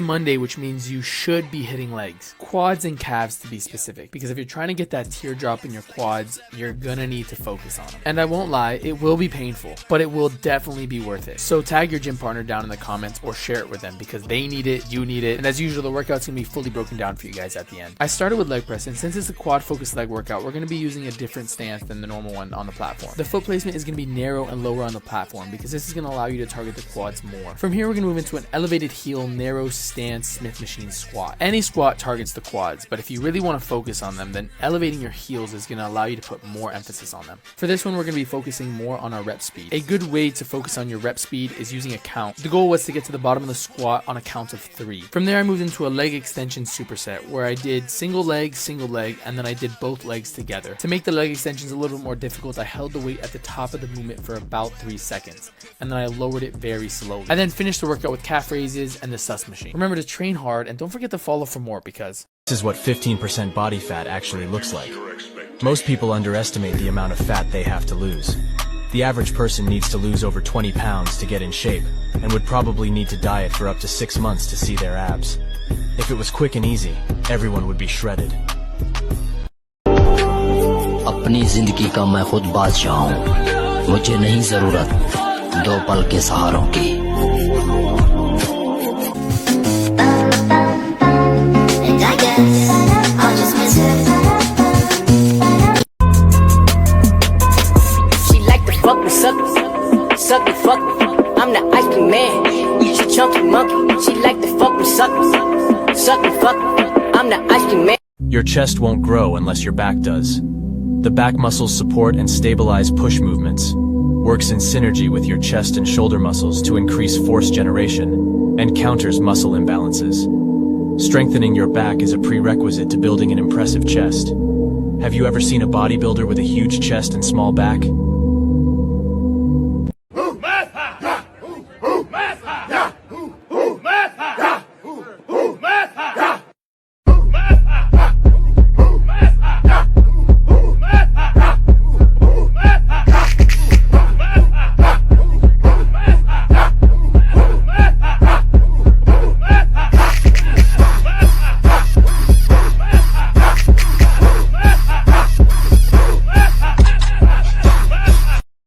Monday, which means you should be hitting legs, quads and calves to be specific, because if you're trying to get that teardrop in your quads, you're gonna need to focus on them. And I won't lie, it will be painful, but it will definitely be worth it. So tag your gym partner down in the comments or share it with them, because they need it, you need it, and as usual, the workout's gonna be fully broken down for you guys at the end. I started with leg press, and since it's a quad focused leg workout, we're gonna be using a different stance than the normal one on the platform. The foot placement is gonna be narrow and lower on the platform, because this is gonna allow you to target the quads more. From here, we're gonna move into an elevated heel, narrow stance Smith machine squat. Any squat targets the quads, but if you really want to focus on them, then elevating your heels is going to allow you to put more emphasis on them. For this one, we're going to be focusing more on our rep speed. A good way to focus on your rep speed is using a count. The goal was to get to the bottom of the squat on a count of 3. From there, I moved into a leg extension superset, where I did single leg, and then I did both legs together. To make the leg extensions a little bit more difficult, I held the weight at the top of the movement for about 3 seconds, and then I lowered it very slowly. I then finished the workout with calf raises and the sus machine. Remember to train hard, and don't forget to follow for more, because this is what 15% body fat actually looks like. Most people underestimate the amount of fat they have to lose. The average person needs to lose over 20 pounds to get in shape, and would probably need to diet for up to 6 months to see their abs. If it was quick and easy, everyone would be shredded. अपनी जिंदगी का मैं खुद बादशाह हूँ, मुझे नहीं जरूरत 2 पल के सहारों की। Suck me, fuck me, I'm the ice cream man. Eat your chunky monkey. She like to fuck me, suck me, fuck me, I'm the ice cream man. Your chest won't grow unless your back does. The back muscles support and stabilize push movements, works in synergy with your chest and shoulder muscles to increase force generation, and counters muscle imbalances. Strengthening your back is a prerequisite to building an impressive chest. Have you ever seen a bodybuilder with a huge chest and small back?